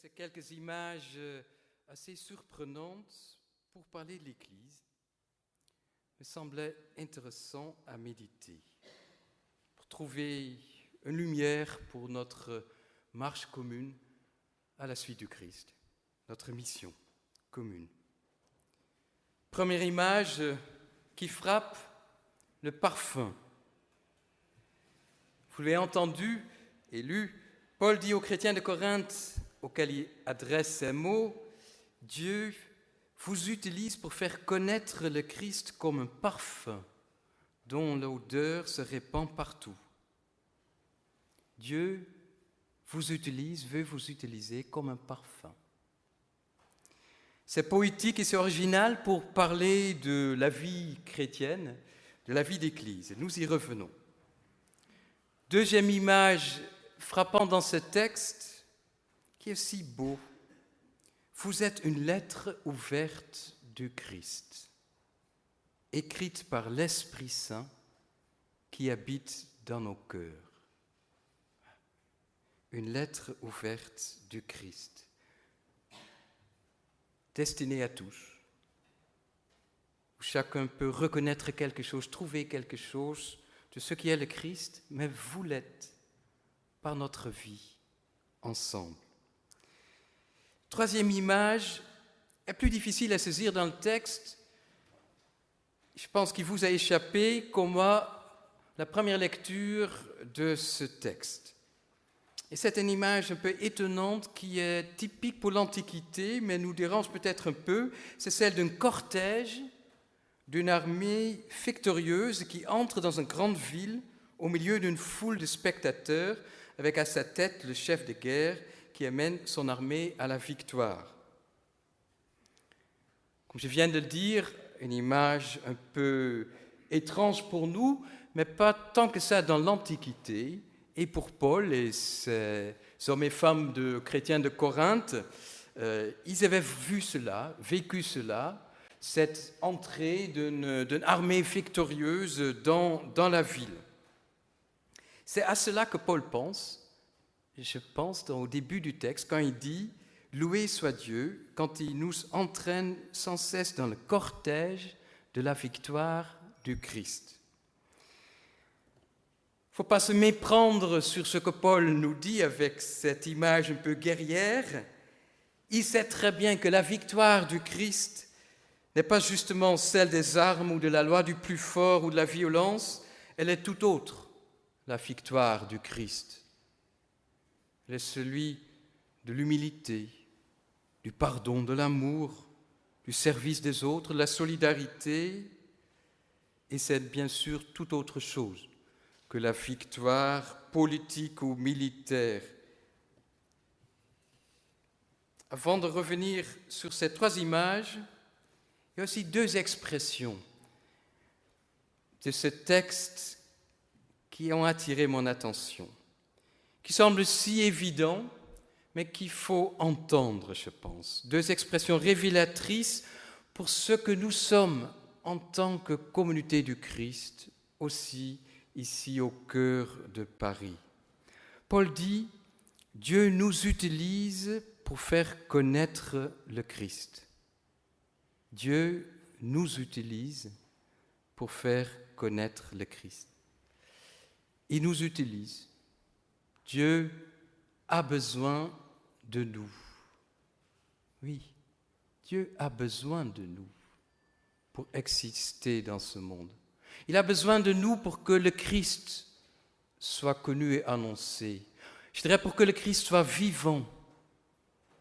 ces quelques images assez surprenantes pour parler de l'Église me semblait intéressant à méditer, pour trouver une lumière pour notre marche commune à la suite du Christ, notre mission commune. Première image qui frappe, le parfum. Vous l'avez entendu et lu, Paul dit aux chrétiens de Corinthe, auxquels il adresse ces mots, « Dieu vous utilise pour faire connaître le Christ comme un parfum dont l'odeur se répand partout. » Dieu veut vous utiliser comme un parfum. C'est poétique et c'est original pour parler de la vie chrétienne, de la vie d'Église. Nous y revenons. Deuxième image frappante dans ce texte, qui est si beau. Vous êtes une lettre ouverte du Christ, écrite par l'Esprit Saint qui habite dans nos cœurs. Une lettre ouverte du Christ, destinée à tous, où chacun peut reconnaître quelque chose, trouver quelque chose de ce qui est le Christ, mais vous l'êtes par notre vie ensemble. Troisième image est plus difficile à saisir dans le texte. Je pense qu'il vous a échappé comme à la première lecture de ce texte. Et c'est une image un peu étonnante qui est typique pour l'Antiquité, mais nous dérange peut-être un peu. C'est celle d'un cortège, d'une armée victorieuse qui entre dans une grande ville au milieu d'une foule de spectateurs, avec à sa tête le chef de guerre qui amène son armée à la victoire. Comme je viens de le dire, une image un peu étrange pour nous, mais pas tant que ça dans l'Antiquité. Et pour Paul et ces hommes et femmes de chrétiens de Corinthe, ils avaient vu cela, vécu cela, cette entrée d'une armée victorieuse dans la ville. C'est à cela que Paul pense, je pense au début du texte, quand il dit « Loué soit Dieu », quand il nous entraîne sans cesse dans le cortège de la victoire du Christ. Il ne faut pas se méprendre sur ce que Paul nous dit avec cette image un peu guerrière. Il sait très bien que la victoire du Christ n'est pas justement celle des armes ou de la loi du plus fort ou de la violence, elle est tout autre, la victoire du Christ. Elle est celui de l'humilité, du pardon, de l'amour, du service des autres, de la solidarité, et c'est bien sûr tout autre chose que la victoire politique ou militaire. Avant de revenir sur ces trois images, il y a aussi deux expressions de ce texte qui ont attiré mon attention, qui semblent si évidents, mais qu'il faut entendre, je pense. Deux expressions révélatrices pour ce que nous sommes en tant que communauté du Christ, aussi ici au cœur de Paris. Paul dit « Dieu nous utilise pour faire connaître le Christ ». Dieu nous utilise pour faire connaître le Christ. Il nous utilise. Dieu a besoin de nous. Oui, Dieu a besoin de nous pour exister dans ce monde. Il a besoin de nous pour que le Christ soit connu et annoncé. Je dirais pour que le Christ soit vivant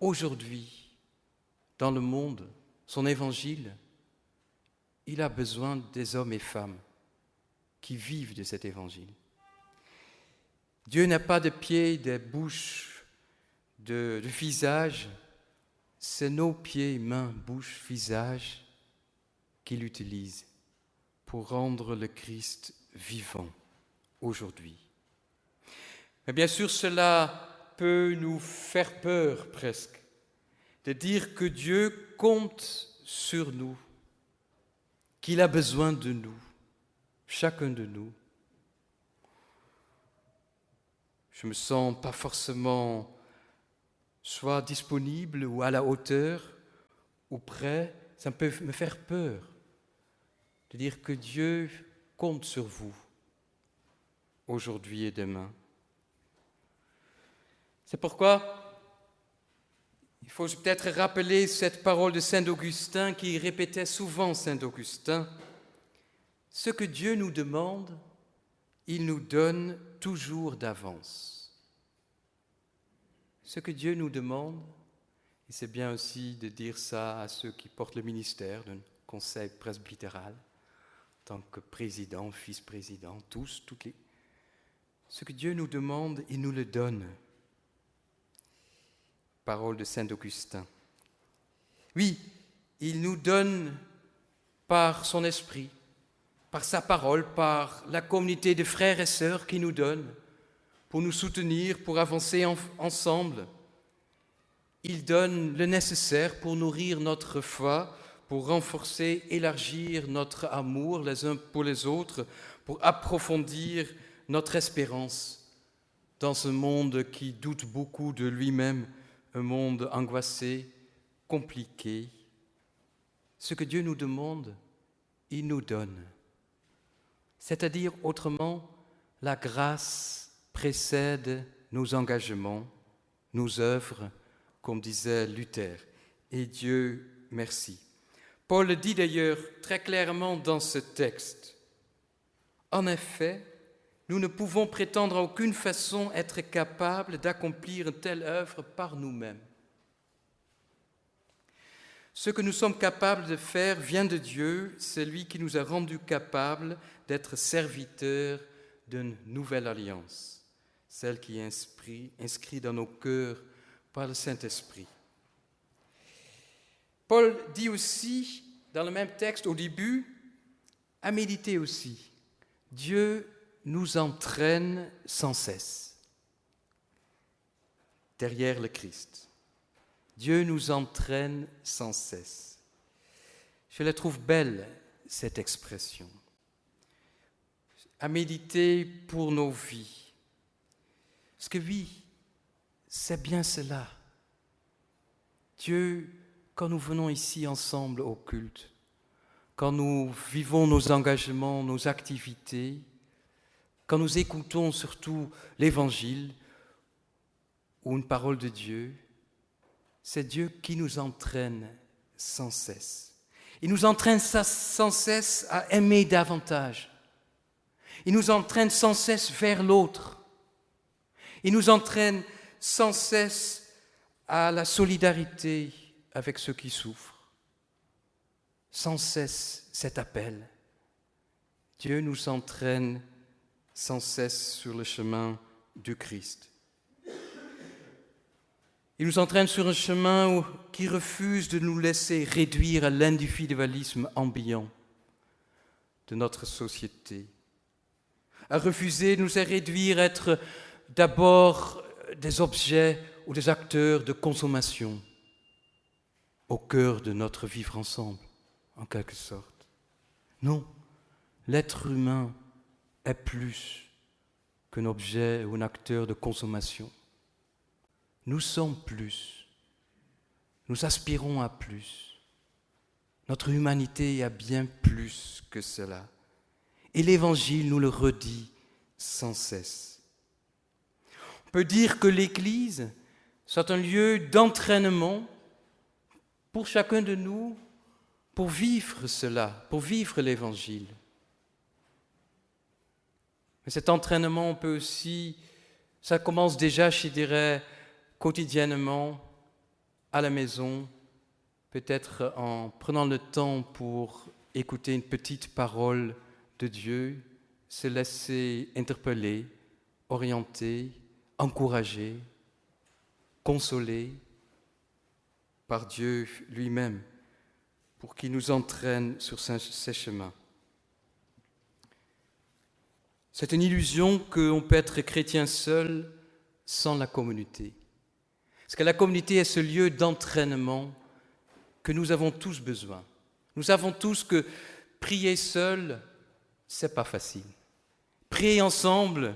aujourd'hui dans le monde, son évangile. Il a besoin des hommes et femmes qui vivent de cet évangile. Dieu n'a pas de pieds, de bouche, de visage. C'est nos pieds, mains, bouche, visage qu'il utilise pour rendre le Christ vivant aujourd'hui. Mais bien sûr, cela peut nous faire peur presque, de dire que Dieu compte sur nous, qu'il a besoin de nous, chacun de nous. Je me sens pas forcément soit disponible ou à la hauteur ou près, ça peut me faire peur de dire que Dieu compte sur vous aujourd'hui et demain. C'est pourquoi il faut peut-être rappeler cette parole de Saint Augustin qui répétait souvent Saint Augustin. Ce que Dieu nous demande, il nous donne toujours d'avance. Ce que Dieu nous demande, et c'est bien aussi de dire ça à ceux qui portent le ministère d'un conseil presbytéral, en tant que président, vice-président, toutes les... Ce que Dieu nous demande, il nous le donne. Parole de Saint Augustin. Oui, il nous donne par son esprit, par sa parole, par la communauté de frères et sœurs qui nous donne, pour nous soutenir, pour avancer ensemble. Il donne le nécessaire pour nourrir notre foi, pour renforcer, élargir notre amour les uns pour les autres, pour approfondir notre espérance dans ce monde qui doute beaucoup de lui-même, un monde angoissé, compliqué. Ce que Dieu nous demande, il nous donne. C'est-à-dire, autrement, la grâce précède nos engagements, nos œuvres, comme disait Luther. Et Dieu merci. Paul le dit d'ailleurs très clairement dans ce texte. En effet, nous ne pouvons prétendre à aucune façon être capables d'accomplir une telle œuvre par nous-mêmes. Ce que nous sommes capables de faire vient de Dieu, c'est lui qui nous a rendus capables d'être serviteurs d'une nouvelle alliance, celle qui est inscrite dans nos cœurs par le Saint-Esprit. Paul dit aussi, dans le même texte au début, à méditer aussi. Dieu nous entraîne sans cesse derrière le Christ. Dieu nous entraîne sans cesse. Je la trouve belle, cette expression. À méditer pour nos vies. Parce que oui, c'est bien cela. Dieu, quand nous venons ici ensemble au culte, quand nous vivons nos engagements, nos activités, quand nous écoutons surtout l'Évangile ou une parole de Dieu, c'est Dieu qui nous entraîne sans cesse. Il nous entraîne sans cesse à aimer davantage. Il nous entraîne sans cesse vers l'autre. Il nous entraîne sans cesse à la solidarité avec ceux qui souffrent. Sans cesse cet appel. Dieu nous entraîne sans cesse sur le chemin du Christ. Il nous entraîne sur un chemin qui refuse de nous laisser réduire à l'individualisme ambiant de notre société, à refuser de nous réduire à être d'abord des objets ou des acteurs de consommation au cœur de notre vivre ensemble, en quelque sorte. Non, l'être humain est plus qu'un objet ou un acteur de consommation. Nous sommes plus. Nous aspirons à plus. Notre humanité est bien plus que cela. Et l'Évangile nous le redit sans cesse. On peut dire que l'Église, c'est un lieu d'entraînement pour chacun de nous, pour vivre cela, pour vivre l'Évangile. Mais cet entraînement, on peut aussi, ça commence déjà, je dirais, quotidiennement, à la maison, peut-être en prenant le temps pour écouter une petite parole de Dieu, se laisser interpeller, orienter, encourager, consoler par Dieu lui-même, pour qu'il nous entraîne sur ces chemins. C'est une illusion qu'on peut être chrétien seul sans la communauté. Parce que la communauté est ce lieu d'entraînement que nous avons tous besoin. Nous savons tous que prier seul, c'est pas facile. Prier ensemble,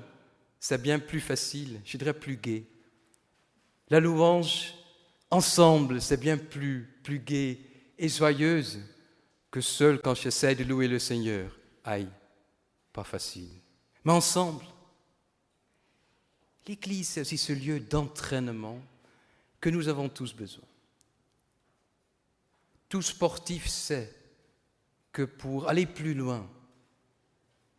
c'est bien plus facile, je dirais plus gai. La louange, ensemble, c'est bien plus gai et joyeuse que seul quand j'essaie de louer le Seigneur. Aïe, pas facile. Mais ensemble, l'Église, c'est aussi ce lieu d'entraînement que nous avons tous besoin. Tout sportif sait que pour aller plus loin,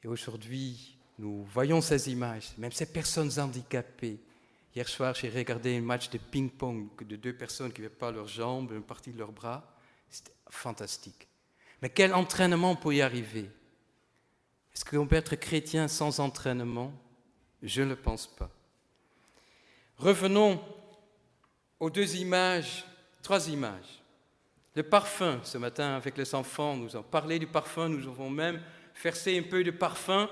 et aujourd'hui, nous voyons ces images, même ces personnes handicapées. Hier soir, j'ai regardé un match de ping-pong de 2 personnes qui n'avaient pas leurs jambes, une partie de leurs bras. C'était fantastique. Mais quel entraînement pour y arriver? Est-ce qu'on peut être chrétien sans entraînement? Je ne le pense pas. Revenons aux 3 images. Le parfum, ce matin avec les enfants, nous avons parlé du parfum, nous avons même versé un peu de parfum.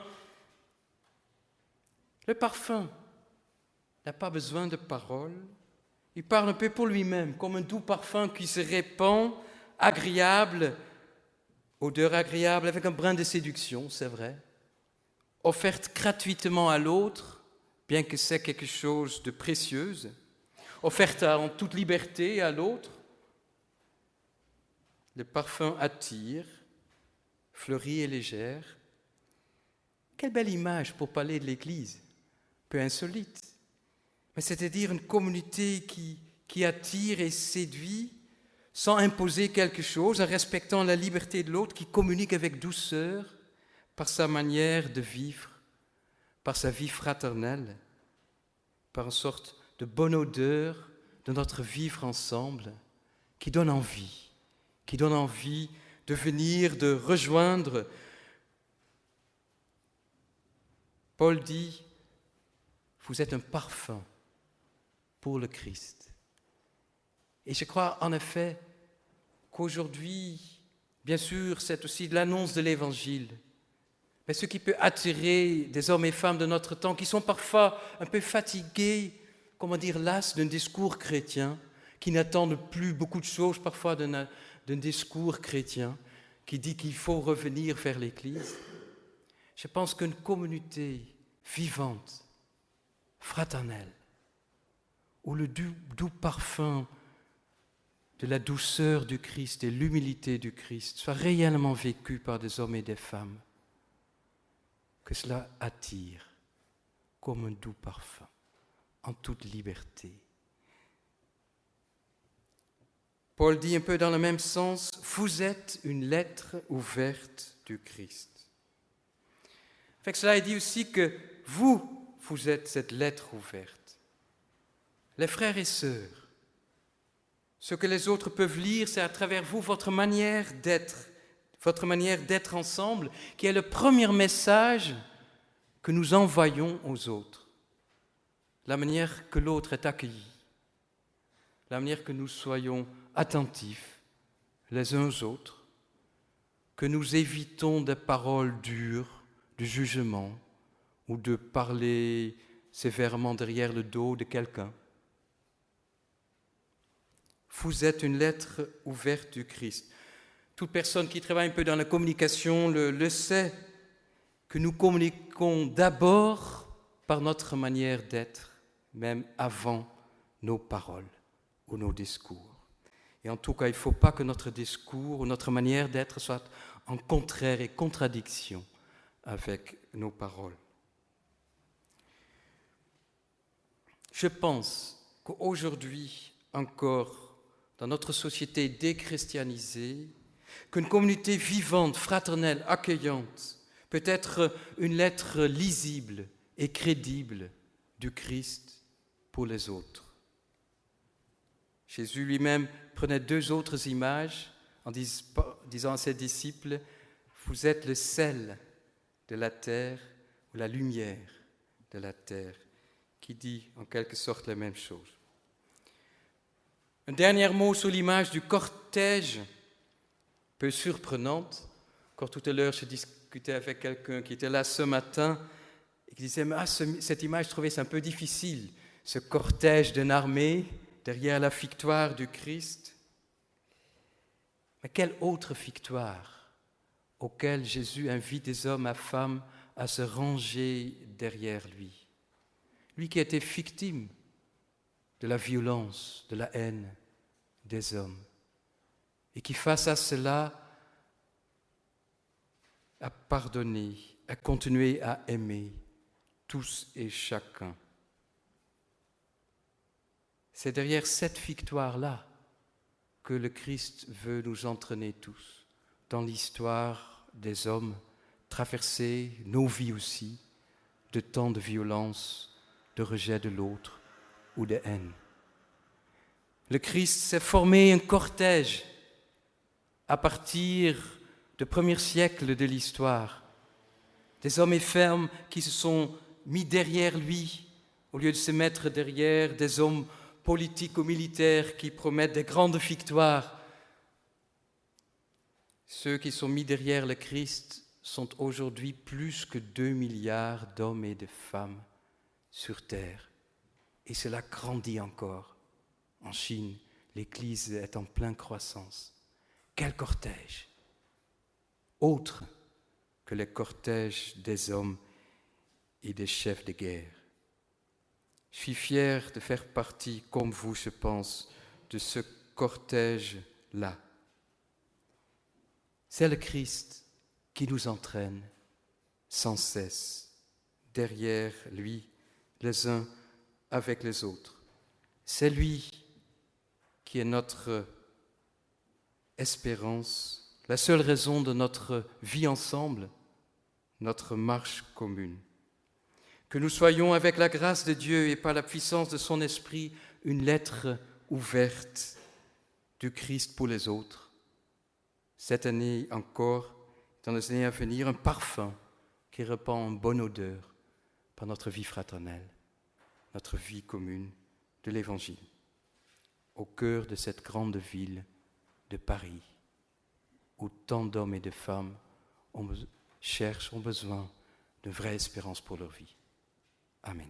Le parfum n'a pas besoin de paroles. Il parle un peu pour lui-même, comme un doux parfum qui se répand, agréable, odeur agréable, avec un brin de séduction, c'est vrai. Offerte gratuitement à l'autre, bien que c'est quelque chose de précieux. Offerte en toute liberté à l'autre. Le parfum attire, fleurie et légère. Quelle belle image pour parler de l'Église, peu insolite. Mais c'est-à-dire une communauté qui attire et séduit sans imposer quelque chose, en respectant la liberté de l'autre, qui communique avec douceur par sa manière de vivre, par sa vie fraternelle, par une sorte de bonne odeur de notre vivre ensemble, qui donne envie de venir, de rejoindre. Paul dit, vous êtes un parfum pour le Christ. Et je crois en effet qu'aujourd'hui, bien sûr, c'est aussi l'annonce de l'Évangile, mais ce qui peut attirer des hommes et femmes de notre temps qui sont parfois un peu fatigués, las d'un discours chrétien, qui n'attendent plus beaucoup de choses parfois d'un discours chrétien, qui dit qu'il faut revenir vers l'Église. Je pense qu'une communauté vivante, fraternelle, où le doux parfum de la douceur du Christ et l'humilité du Christ soit réellement vécu par des hommes et des femmes, que cela attire comme un doux parfum, en toute liberté. Paul dit un peu dans le même sens, vous êtes une lettre ouverte du Christ. Avec cela, il dit aussi que vous êtes cette lettre ouverte. Les frères et sœurs, ce que les autres peuvent lire, c'est à travers vous votre manière d'être ensemble, qui est le premier message que nous envoyons aux autres. La manière que l'autre est accueilli, la manière que nous soyons attentifs les uns aux autres, que nous évitons des paroles dures, du jugement ou de parler sévèrement derrière le dos de quelqu'un. Vous êtes une lettre ouverte du Christ. Toute personne qui travaille un peu dans la communication le sait, que nous communiquons d'abord par notre manière d'être, même avant nos paroles ou nos discours. Et en tout cas, il ne faut pas que notre discours ou notre manière d'être soit en contraire et contradiction avec nos paroles. Je pense qu'aujourd'hui encore, dans notre société déchristianisée, qu'une communauté vivante, fraternelle, accueillante peut être une lettre lisible et crédible du Christ pour les autres. Jésus lui-même prenait 2 autres images en disant à ses disciples, vous êtes le sel de la terre ou la lumière de la terre, qui dit en quelque sorte la même chose. Un dernier mot sur l'image du cortège, peu surprenante. Encore tout à l'heure, je discutais avec quelqu'un qui était là ce matin et qui disait cette image, je trouvais c'est un peu difficile, ce cortège d'une armée derrière la victoire du Christ. Mais quelle autre victoire auquel Jésus invite des hommes et femmes à se ranger derrière lui. Lui qui était victime de la violence, de la haine, des hommes, et qui face à cela a pardonné, a continué à aimer tous et chacun. C'est derrière cette victoire-là que le Christ veut nous entraîner tous dans l'histoire des hommes, traverser nos vies aussi de temps de violence, de rejet de l'autre ou de haine. Le Christ s'est formé un cortège à partir du premier siècle de l'histoire. Des hommes et femmes qui se sont mis derrière lui au lieu de se mettre derrière des hommes politiques ou militaires qui promettent des grandes victoires. Ceux qui sont mis derrière le Christ sont aujourd'hui plus que 2 milliards d'hommes et de femmes sur terre. Et cela grandit encore. En Chine, l'Église est en pleine croissance. Quel cortège! Autre que le cortège des hommes et des chefs de guerre. Je suis fier de faire partie, comme vous, je pense, de ce cortège-là. C'est le Christ qui nous entraîne sans cesse, derrière lui, les uns avec les autres. C'est lui qui est notre espérance, la seule raison de notre vie ensemble, notre marche commune. Que nous soyons, avec la grâce de Dieu et par la puissance de son Esprit, une lettre ouverte du Christ pour les autres. Cette année encore, dans les années à venir, un parfum qui répand une bonne odeur par notre vie fraternelle, notre vie commune de l'Évangile, au cœur de cette grande ville de Paris, où tant d'hommes et de femmes ont besoin de vraie espérance pour leur vie. Amen.